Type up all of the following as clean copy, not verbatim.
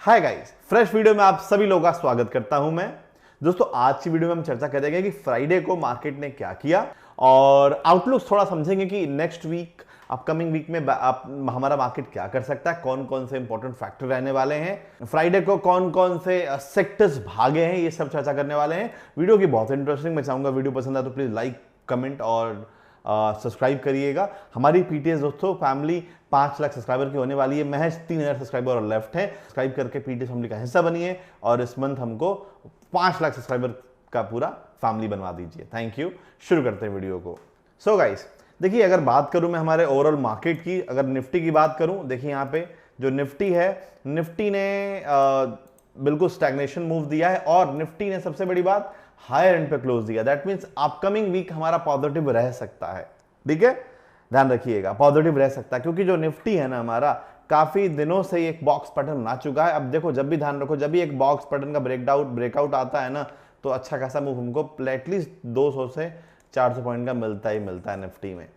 Hi guys, fresh video में आप सभी लोगों का स्वागत करता हूं मैं। दोस्तों आज की वीडियो में हम चर्चा करेंगे कि फ्राइडे को मार्केट ने क्या किया और आउटलुक थोड़ा समझेंगे कि नेक्स्ट वीक अपकमिंग वीक में हमारा मार्केट क्या कर सकता है, कौन कौन से इंपॉर्टेंट फैक्टर रहने वाले हैं, फ्राइडे को कौन कौन से सेक्टर्स भागे हैं, ये सब चर्चा करने वाले हैं। वीडियो की बहुत इंटरेस्टिंग, मैं चाहूंगा वीडियो पसंद आए तो प्लीज लाइक, कमेंट और सब्सक्राइब करिएगा। हमारी पीटीएस दोस्तों फैमिली 5 लाख सब्सक्राइबर की होने वाली है, महज 3000 सब्सक्राइबर और लेफ्ट है। सब्सक्राइब करके पीटीएस फैमिली का हिस्सा बनिए और इस मंथ हमको 5 लाख सब्सक्राइबर का पूरा फैमिली बनवा दीजिए। Thank you. शुरू करते हैं वीडियो को। सो गाइस देखिए, अगर बात करूं मैं हमारे ओवरऑल मार्केट की, अगर निफ्टी की बात करूं, देखिए यहां पे जो निफ्टी है, निफ्टी ने बिल्कुल स्टैग्नेशन मूव दिया है और निफ्टी ने सबसे बड़ी बात हायर एंड पे क्लोज दिया। दैट मींस अपकमिंग वीक हमारा पॉजिटिव रह सकता है। ठीक है, ध्यान रखिएगा, पॉजिटिव रह सकता है क्योंकि जो निफ्टी है ना हमारा काफी दिनों से एक बॉक्स पैटर्न बना चुका है। अब देखो, जब भी ध्यान रखो, जब भी एक बॉक्स पैटर्न का ब्रेकआउट आता है ना, तो अच्छा खासा मूव हमको एटलीस्ट 200 से 400 पॉइंट का मिलता ही मिलता है निफ्टी में,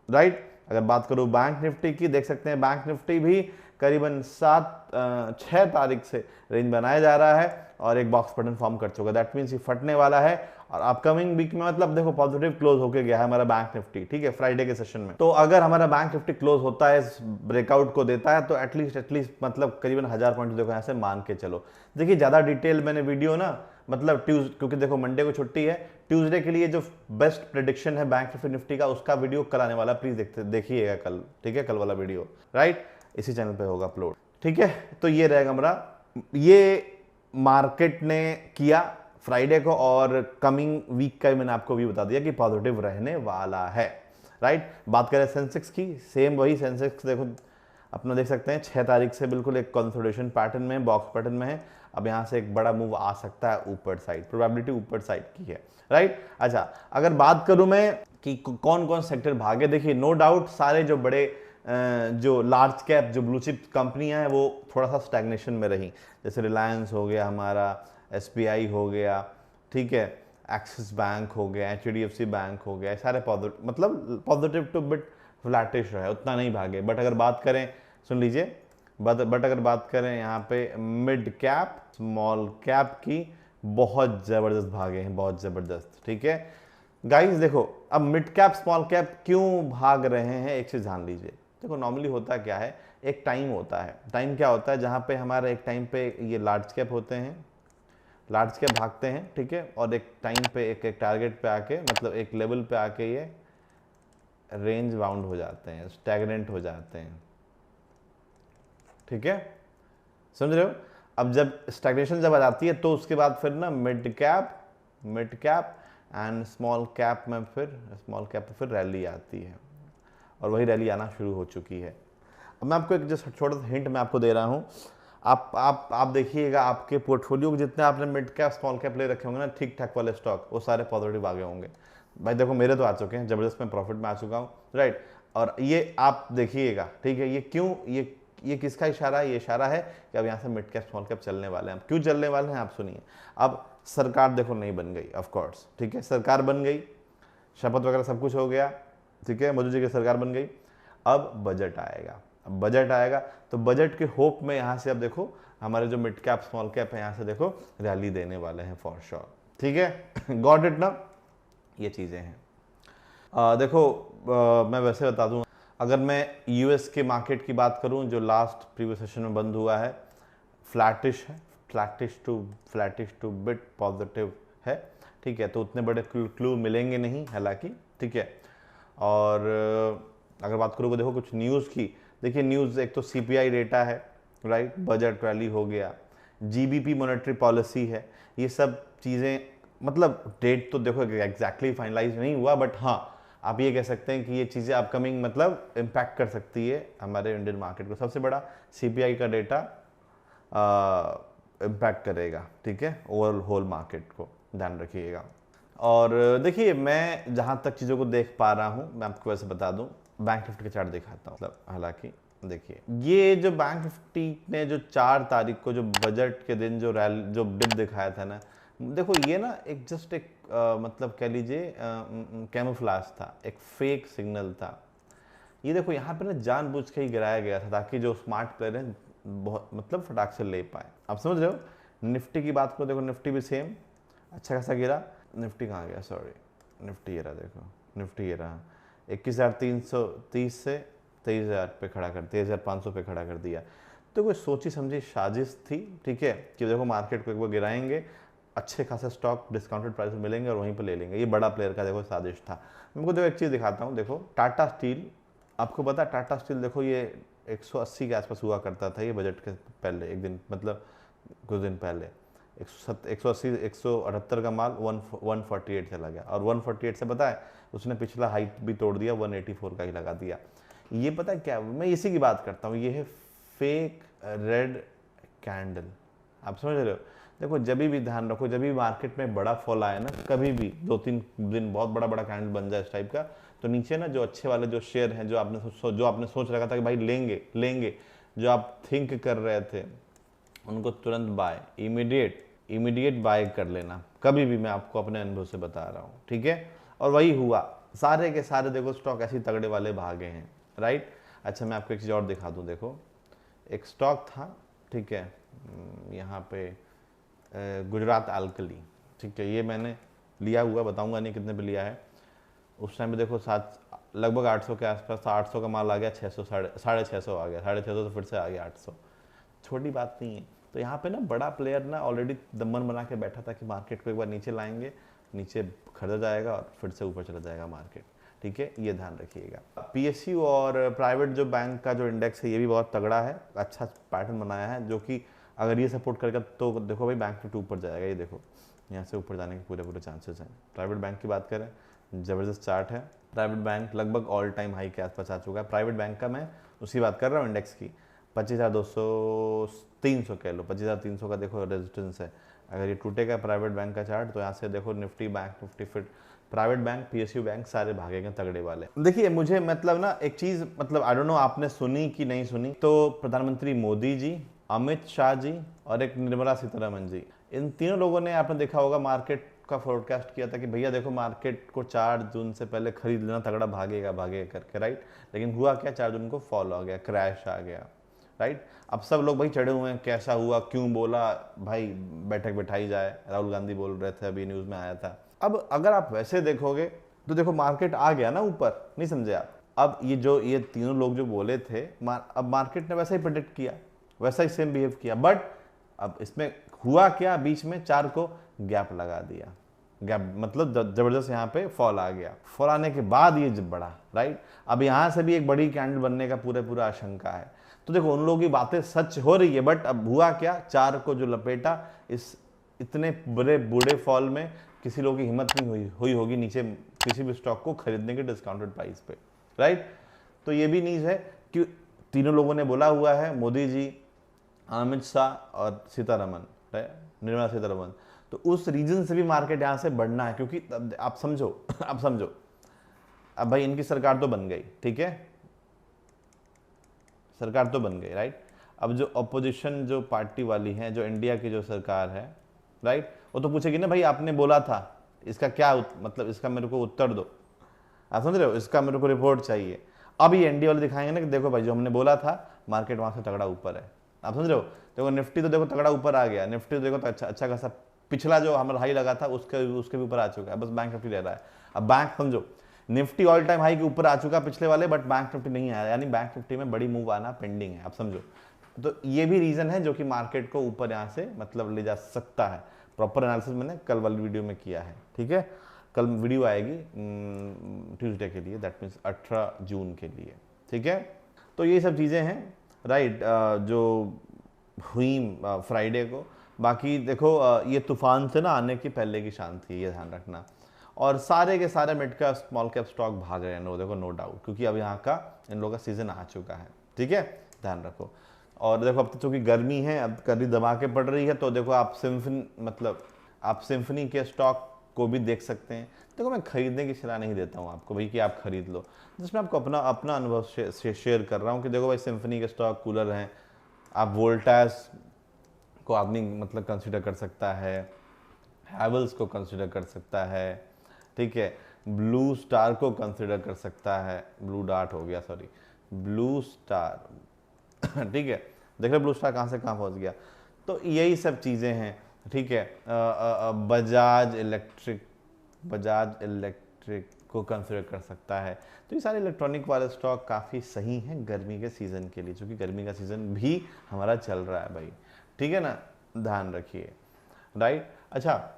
राइट। अगर बात करूं बैंक निफ्टी की, देख सकते हैं बैंक निफ्टी भी करीबन 6 तारीख से रेंज बनाया जा रहा है और एक बॉक्स पैटर्न फॉर्म कर चुका है। दैट मींस ये फटने वाला है और अपकमिंग वीक में मतलब देखो पॉजिटिव क्लोज होके गया है हमारा बैंक निफ्टी। ठीक है, फ्राइडे के सेशन में तो अगर हमारा बैंक निफ्टी क्लोज होता है, ब्रेकआउट को देता है, तो एटलीस्ट मतलब करीबन 1000 पॉइंट देखो यहाँ से मान के चलो। देखिए ज्यादा डिटेल मैंने वीडियो ना मतलब क्योंकि देखो मंडे को छुट्टी है, ट्यूसडे के लिए जो बेस्ट प्रेडिक्शन है बैंक निफ्टी का, उसका वीडियो कल आने वाला, प्लीज देखिएगा कल। ठीक है, कल वाला वीडियो राइट इसी चैनल पे होगा अपलोड। ठीक है, तो ये रहेगा हमारा, ये मार्केट ने किया फ्राइडे को और कमिंग वीक का मैंने आपको भी बता दिया कि पॉजिटिव रहने वाला है, राइट। बात करें सेंसेक्स की, सेम वही सेंसेक्स देखो अपना देख सकते हैं 6 तारीख से बिल्कुल एक कंसोलिडेशन पैटर्न में, बॉक्स पैटर्न में है। अब यहां से एक बड़ा मूव आ सकता है ऊपर साइड, प्रोबेबिलिटी ऊपर साइड की है, राइट। अच्छा, अगर बात करूं मैं कि कौन कौन सेक्टर भागे, देखिए नो डाउट सारे जो बड़े जो लार्ज कैप जो ब्लू चिप कंपनियां हैं वो थोड़ा सा स्टैग्नेशन में रही, जैसे रिलायंस हो गया हमारा, एसबीआई हो गया, ठीक है, एक्सिस बैंक हो गया, एचडीएफसी बैंक हो गया, सारे मतलब पॉजिटिव टू बिट फ्लैटिश रहे, उतना नहीं भागे। बट अगर बात करें, सुन लीजिए, बट अगर बात करें यहाँ पे मिड कैप स्मॉल कैप की, बहुत ज़बरदस्त भागे हैं, बहुत ज़बरदस्त। ठीक है गाइस, देखो अब मिड कैप स्मॉल कैप क्यों भाग रहे हैं, एक चीज़ जान लीजिए। देखो नॉर्मली होता क्या है, एक टाइम होता है, टाइम क्या होता है जहाँ पे हमारा एक टाइम पे ये लार्ज कैप होते हैं, लार्ज कैप भागते हैं, ठीक है, और एक टाइम पे एक टारगेट पे आके मतलब एक लेवल पे आके ये रेंज बाउंड हो जाते हैं, स्टैग्नेंट हो जाते हैं। ठीक है, समझ रहे हो। अब जब स्टैग्नेशन जब आ जाती है तो उसके बाद फिर ना mid cap and small cap में फिर रैली आती है और वही रैली आना शुरू हो चुकी है। अब मैं आपको एक जो छोटा सा हिंट मैं आपको दे रहा हूँ, आप देखिएगा आपके पोर्टफोलियो जितने आपने मिड कैप स्मॉल कैप ले रखे होंगे ना, ठीक ठाक वाले स्टॉक, वो सारे पॉजिटिव आगे होंगे। भाई देखो मेरे तो आ चुके हैं, जबरदस्त में प्रॉफिट में आ चुका हूँ, राइट। और ये आप देखिएगा, ठीक है, ये क्यों, ये किसका इशारा है, ये इशारा है कि अब यहाँ से मिड कैप स्मॉल कैप चलने वाले हैं। क्यों चलने वाले हैं आप सुनिए। अब सरकार देखो नहीं बन गई, ऑफ कोर्स, ठीक है, सरकार बन गई, शपथ वगैरह सब कुछ हो गया, ठीक है, मोदी जी की सरकार बन गई। अब बजट आएगा, अब बजट आएगा तो बजट के होप में यहाँ से अब देखो हमारे जो मिड कैप स्मॉल कैप है यहाँ से देखो रैली देने वाले हैं फॉर श्योर। ठीक है, गॉट इट ना, ये चीज़ें हैं। देखो मैं वैसे बता दूं, अगर मैं यूएस के मार्केट की बात करूं जो लास्ट प्रीवियस सेशन में बंद हुआ है, फ्लैटिश है, फ्लैटिश टू बिट पॉजिटिव है। ठीक है, तो उतने बड़े क्लू मिलेंगे नहीं हालांकि, ठीक है। और अगर बात करूँ देखो कुछ न्यूज़ की, देखिए न्यूज़ एक तो सीपीआई डेटा है, राइट, बजट रैली हो गया, जीबीपी मॉनेटरी पॉलिसी है, ये सब चीज़ें, मतलब डेट तो देखो एग्जैक्टली फाइनलाइज नहीं हुआ, बट हाँ आप ये कह सकते हैं कि ये चीज़ें अपकमिंग मतलब इम्पैक्ट कर सकती है हमारे इंडियन मार्केट को। सबसे बड़ा सीपीआई का डेटा इम्पैक्ट करेगा, ठीक है, ओवरऑल होल मार्केट को, ध्यान रखिएगा। और देखिए मैं जहाँ तक चीज़ों को देख पा रहा हूँ, मैं आपको वैसे बता दूँ, बैंक निफ्टी का चार्ट दिखाता हूँ। मतलब हालांकि देखिए ये जो बैंक निफ्टी ने जो 4 तारीख को जो बजट के दिन जो डिप दिखाया था ना, देखो ये ना एक जस्ट एक मतलब कह लीजिए कैमोफ्लेज था, एक फेक सिग्नल था। ये देखो यहाँ पे ना जानबूझ के ही गिराया गया था ताकि जो स्मार्ट प्लेयर हैं बहुत मतलब फटाक से ले पाए। आप समझ रहे हो। निफ्टी की बात करो, देखो निफ्टी भी सेम अच्छा खासा गिरा। निफ्टी कहाँ गया, सॉरी, निफ्टी ये रहा, देखो निफ्टी ये रहा 21,330 से 23,000 पे खड़ा कर, 23,500 पे खड़ा कर दिया। तो कोई सोची समझी साजिश थी, ठीक है, कि देखो मार्केट को एक बार गिराएंगे, अच्छे खासे स्टॉक डिस्काउंटेड प्राइस में मिलेंगे और वहीं पर ले लेंगे। ये बड़ा प्लेयर का देखो साजिश था। मैं देखो एक चीज़ दिखाता हूँ, देखो टाटा स्टील, आपको पता है टाटा स्टील देखो ये 180 के आसपास हुआ करता था ये बजट के पहले एक दिन, मतलब कुछ दिन पहले 180 178 का माल 148 चला गया, और 148 से पता है उसने पिछला हाइट भी तोड़ दिया, 184 का ही लगा दिया। ये पता है क्या, मैं इसी की बात करता हूँ, ये है फेक रेड कैंडल। आप समझ रहे हो। देखो जब भी ध्यान रखो, जब भी मार्केट में बड़ा फॉल आए ना, कभी भी 2-3 दिन बहुत बड़ा बड़ा कैंडल बन जाए इस टाइप का, तो नीचे ना जो अच्छे वाले जो शेयर हैं, जो आपने सोच रखा था कि भाई लेंगे लेंगे, जो आप थिंक कर रहे थे, उनको तुरंत बाय, इमीडिएट बाय कर लेना कभी भी। मैं आपको अपने अनुभव से बता रहा हूँ, ठीक है। और वही हुआ, सारे के सारे देखो स्टॉक ऐसे तगड़े वाले भागे हैं, राइट। अच्छा मैं आपको एक चीज़ और दिखा दूँ, देखो एक स्टॉक था, ठीक है, यहाँ पे गुजरात अल्कली, ठीक है, ये मैंने लिया हुआ, बताऊंगा नहीं कितने पे लिया है। उस टाइम पे देखो लगभग 800 के आसपास था, 800 का माल आ गया 600, 650 आ गया, 650 से फिर से आ गया 800। छोटी बात नहीं है। तो यहाँ पे ना बड़ा प्लेयर ना ऑलरेडी दमन बना के बैठा था कि मार्केट को एक बार नीचे लाएंगे, नीचे खरीदा जाएगा और फिर से ऊपर चला जाएगा मार्केट, ठीक है, ये ध्यान रखिएगा। पीएसयू और प्राइवेट जो बैंक का जो इंडेक्स है ये भी बहुत तगड़ा है, अच्छा पैटर्न बनाया है, जो कि अगर ये सपोर्ट करेगा तो देखो भाई बैंक निफ्टी ऊपर जाएगा। ये देखो यहाँ से ऊपर जाने के पूरे चांसेस हैं। प्राइवेट बैंक की बात करें, ज़बरदस्त चार्ट है। प्राइवेट बैंक लगभग ऑल टाइम हाई के आसपास आ चुका है। प्राइवेट बैंक का मैं उसकी बात कर रहा हूँ, इंडेक्स की 25,200 300 कह लो, 25,300 का देखो रेजिस्टेंस है। अगर ये टूटेगा प्राइवेट बैंक का चार्ट, तो यहाँ से देखो निफ्टी बैंक निफ्टी फिर प्राइवेट बैंक पीएसयू बैंक सारे भागेंगे तगड़े वाले। देखिए मुझे मतलब ना एक चीज़, मतलब आई डोंट नो आपने सुनी कि नहीं सुनी, तो प्रधानमंत्री मोदी जी, अमित शाह जी और एक निर्मला सीतारमन जी, इन तीनों लोगों ने आपने देखा होगा मार्केट का फोरकास्ट किया था कि भैया देखो मार्केट को 4 जून से पहले खरीद लेना, तगड़ा भागेगा करके, राइट। लेकिन हुआ क्या, 4 जून को फॉल आ गया, क्रैश आ गया, राइट। अब सब लोग भाई चढ़े हुए हैं, कैसा हुआ, क्यों बोला, भाई बैठक बैठाई जाए, राहुल गांधी बोल रहे थे, अभी न्यूज़ में आया था। अब अगर आप वैसे देखोगे तो देखो मार्केट आ गया ना ऊपर, नहीं समझे आप। अब ये तीनों लोग जो बोले थे, अब मार्केट ने वैसा ही प्रेडिक्ट किया, वैसा ही सेम बिहेव किया, बट अब इसमें हुआ क्या, बीच में 4 को गैप लगा दिया, गैप मतलब जबरदस्त यहाँ पे फॉल आ गया। फॉल आने के बाद ये जब बढ़ा, राइट। अब यहाँ से भी एक बड़ी कैंडल बनने का पूरा आशंका है। तो देखो उन लोगों की बातें सच हो रही है, बट अब हुआ क्या, 4 को जो लपेटा, इस इतने बड़े फॉल में किसी लोगों की हिम्मत नहीं हुई होगी नीचे किसी भी स्टॉक को खरीदने के डिस्काउंटेड प्राइस पे, राइट। तो ये भी न्यूज़ है कि तीनों लोगों ने बोला हुआ है, मोदी जी, अमित शाह और सीतारमन, निर्मला सीतारमन, तो उस रीजन से भी मार्केट यहाँ से बढ़ना है, क्योंकि आप समझो आप समझो, अब भाई इनकी सरकार तो बन गई, ठीक है, सरकार तो बन गई, राइट। अब जो अपोजिशन जो पार्टी वाली है, जो इंडिया की जो सरकार है, राइट, वो तो पूछेगी ना भाई आपने बोला था, इसका क्या मतलब, इसका मेरे को उत्तर दो, आप समझ रहे हो, इसका मेरे को रिपोर्ट चाहिए। अब ये एनडीए वाले दिखाएंगे ना कि देखो भाई जो हमने बोला था, मार्केट वहां से तगड़ा ऊपर है, आप समझ रहे हो। देखो निफ्टी तो देखो तगड़ा ऊपर आ गया, निफ्टी तो देखो तो अच्छा खासा पिछला जो हमारा हाई लगा था उसके भी ऊपर आ चुका है, बस बैंक निफ्टी रह रहा है। अब बैंक समझो, निफ्टी ऑल टाइम हाई के ऊपर आ चुका पिछले वाले, बट बैंक निफ्टी नहीं आया, यानी बैंक निफ्टी में बड़ी मूव आना पेंडिंग है, आप समझो। तो ये भी रीजन है जो कि मार्केट को ऊपर यहाँ से मतलब ले जा सकता है। प्रॉपर एनालिसिस मैंने कल वाली वीडियो में किया है, ठीक है। कल वीडियो आएगी ट्यूसडे के लिए, दैट मीन्स 18 जून के लिए, ठीक है। तो ये सब चीज़ें हैं, राइट, जो हुई फ्राइडे को। बाकी देखो ये तूफान से ना आने की पहले की शांति, ये ध्यान रखना। और सारे के सारे मिड का स्मॉल कैप स्टॉक भाग रहे हैं, देखो नो डाउट, क्योंकि अब यहाँ का इन लोगों का सीजन आ चुका है, ठीक है, ध्यान रखो। और देखो अब तो चूंकि गर्मी है, अब गर्मी दबा के पड़ रही है, तो देखो आप सिम्फनी के स्टॉक को भी देख सकते हैं। देखो मैं खरीदने की सलाह नहीं देता हूँ आपको भाई कि आप खरीद लो, जिसमें आपको अपना अनुभव शेयर कर रहा हूँ कि देखो भाई सिम्फनी के स्टॉक कूलर हैं, आप वोल्टास को आदमी मतलब कंसिडर कर सकता है, हैवल्स को कंसिडर कर सकता है, ठीक है, ब्लू स्टार को कंसिडर कर सकता है, ब्लू डार्ट हो गया, सॉरी, ब्लू स्टार ठीक है, देख रहे ब्लू स्टार कहाँ से कहाँ पहुँच गया। तो यही सब चीज़ें हैं, ठीक है। बजाज इलेक्ट्रिक को कंसिडर कर सकता है। तो ये सारे इलेक्ट्रॉनिक वाले स्टॉक काफ़ी सही हैं गर्मी के सीज़न के लिए, क्योंकि गर्मी का सीज़न भी हमारा चल रहा है भाई, ठीक है ना, ध्यान रखिए, राइट। अच्छा,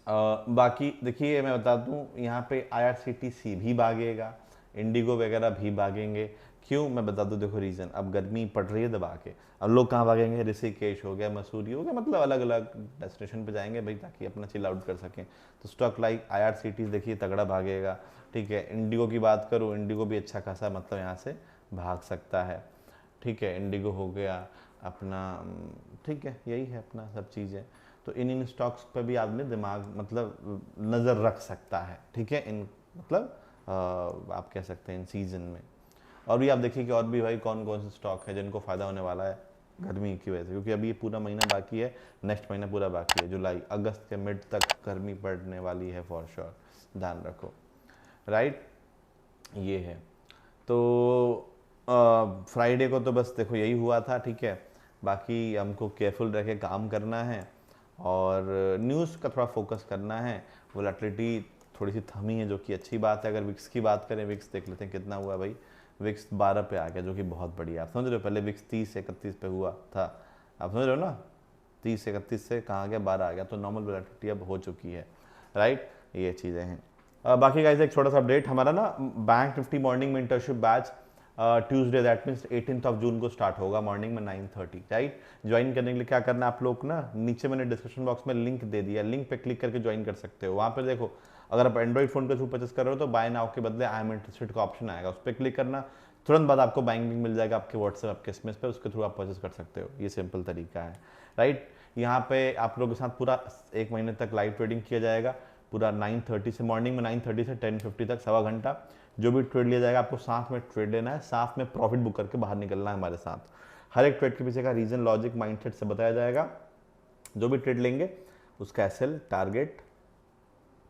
बाकी देखिए मैं बता दूं, यहाँ पे IRCTC भी भागेगा, इंडिगो वगैरह भी भागेंगे। क्यों, मैं बता दूं, देखो रीज़न, अब गर्मी पड़ रही है दबा के, अब लोग कहाँ भागेंगे, ऋषिकेश हो गया, मसूरी हो गया, मतलब अलग अलग डेस्टिनेशन पे जाएंगे भाई, ताकि अपना चिल आउट कर सकें। तो स्टॉक लाइक IRCTC देखिए तगड़ा भागेगा, ठीक है। इंडिगो की बात करूँ, इंडिगो भी अच्छा खासा मतलब यहाँ से भाग सकता है, ठीक है। इंडिगो हो गया अपना, ठीक है, यही है अपना सब चीज़ें। तो इन स्टॉक्स पर भी आदमी दिमाग मतलब नज़र रख सकता है, ठीक है, इन मतलब आप कह सकते हैं इन सीजन में। और भी आप देखिए कि और भी भाई कौन कौन से स्टॉक है जिनको फ़ायदा होने वाला है गर्मी की वजह से, क्योंकि अभी ये पूरा महीना बाकी है, नेक्स्ट महीना पूरा बाकी है, जुलाई अगस्त के मिड तक गर्मी पड़ने वाली है फॉर श्योर, ध्यान रखो, राइट। ये है तो फ्राइडे को तो बस देखो यही हुआ था, ठीक है। बाकी हमको केयरफुल रह के काम करना है और न्यूज़ का थोड़ा फोकस करना है। वोलेटिलिटी थोड़ी सी थमी है, जो कि अच्छी बात है। अगर विक्स की बात करें, विक्स देख लेते हैं कितना हुआ भाई, विक्स 12 पे आ गया, जो कि बहुत बढ़िया। आप समझ रहे हो, पहले विक्स 30-31 पे हुआ था, आप समझ रहे हो ना, 30-31 से कहाँ गया, 12 आ गया। तो नॉर्मल वोलेटिलिटी अब हो चुकी है, राइट। ये चीज़ें हैं। बाकी गाइस एक छोटा सा अपडेट, हमारा ना बैंक निफ्टी मॉर्निंग में internship batch Tuesday that means 18 जून को स्टार्ट होगा मॉर्निंग में 9:30, राइट। ज्वाइन करने के लिए क्या करना है आप लोग ना, नीचे मैंने डिस्क्रिप्शन बॉक्स में लिंक दे दिया, लिंक पे क्लिक करके ज्वाइन कर सकते हो। वहाँ पर देखो, अगर आप एंड्रॉइड फोन के थ्रू परचेस कर रहे हो तो बाय नाउ के बदले आई एम इंटरेस्टेड का ऑप्शन आएगा, उस पर क्लिक करना, तुरंत बाद आपको बाइंग लिंक मिल जाएगा आपके व्हाट्सएप आपके एसएमएस पे, उसके थ्रू आप परचेस कर सकते हो। ये सिंपल तरीका है, राइट। यहाँ पे आप लोगों के साथ पूरा 1 महीने तक लाइव ट्रेडिंग किया जाएगा, पूरा 9:30 से, मॉर्निंग में 9:30 से 10:50 तक, सवा घंटा। जो भी ट्रेड लिया जाएगा आपको साथ में ट्रेड लेना है, साथ में प्रॉफिट बुक करके बाहर निकलना है हमारे साथ। हर एक ट्रेड के पीछे का रीजन, लॉजिक, माइंडसेट से बताया जाएगा। जो भी ट्रेड लेंगे उसका एसएल, टारगेट,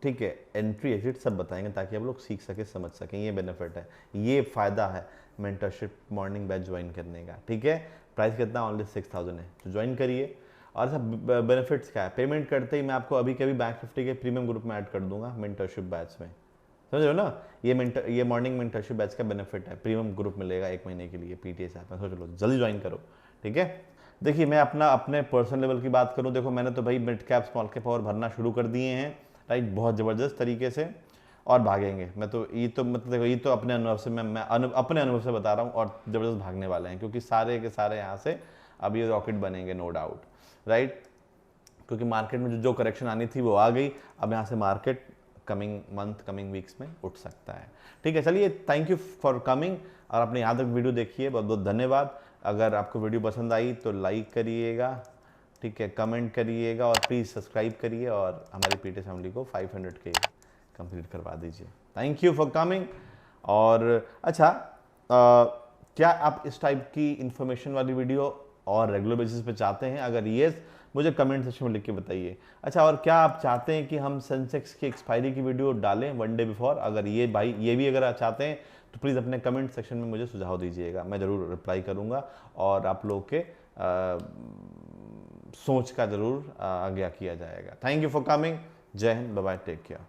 ठीक है, एंट्री एग्जिट सब बताएंगे, ताकि आप लोग सीख सके, समझ सकें। ये बेनिफिट है, ये फायदा है मेंटरशिप मॉर्निंग बैच ज्वाइन करने का, ठीक है। प्राइस कितना, ओनली 6000 है, तो ज्वाइन करिए। और सब बेनिफिट्स क्या है, पेमेंट करते ही मैं आपको अभी के बैंक निफ्टी के प्रीमियम ग्रुप में ऐड कर दूंगा मेंटरशिप बैच में, समझ रहे हो ना। ये मॉर्निंग मेंटरशिप बैच का बेनिफिट है, प्रीमियम ग्रुप मिलेगा 1 महीने के लिए PTS ऐप में। सोच लो, जल्दी ज्वाइन करो, ठीक है। देखिए मैं अपने पर्सनल लेवल की बात करूं, देखो मैंने तो भाई मिड कैप स्मॉल कैप और भरना शुरू कर दिए हैं, राइट, बहुत ज़बरदस्त तरीके से, और भागेंगे। मैं तो ये तो मतलब देखो, ये तो अपने अनुभव से मैं अपने अनुभव से बता रहा हूँ, और ज़बरदस्त भागने वाले हैं, क्योंकि सारे के सारे यहाँ से अब ये रॉकेट बनेंगे, नो डाउट, राइट। क्योंकि मार्केट में जो करेक्शन आनी थी वो आ गई, अब यहाँ से market coming month, coming weeks में उठ सकता है, ठीक है। चलिए, थैंक यू फॉर कमिंग, और आपने यहाँ तक वीडियो देखी है, बहुत बहुत धन्यवाद। अगर आपको वीडियो पसंद आई तो लाइक करिएगा, ठीक है, कमेंट करिएगा, और प्लीज़ सब्सक्राइब करिए, और हमारी PTS फैमिली को 500K कंप्लीट करवा दीजिए। Thank you for coming. और अच्छा, क्या आप इस टाइप की इंफॉर्मेशन वाली वीडियो और रेगुलर बेसिस पे चाहते हैं? अगर येस, मुझे कमेंट सेक्शन में लिख के बताइए। अच्छा, और क्या आप चाहते हैं कि हम सेंसेक्स की एक्सपायरी की वीडियो डालें 1 डे बिफोर? अगर ये भाई ये भी अगर आप चाहते हैं तो प्लीज़ अपने कमेंट सेक्शन में मुझे सुझाव दीजिएगा, मैं ज़रूर रिप्लाई करूँगा, और आप लोग के सोच का ज़रूर आज्ञा किया जाएगा। Thank you for coming. जय Hind, bye bye, take care.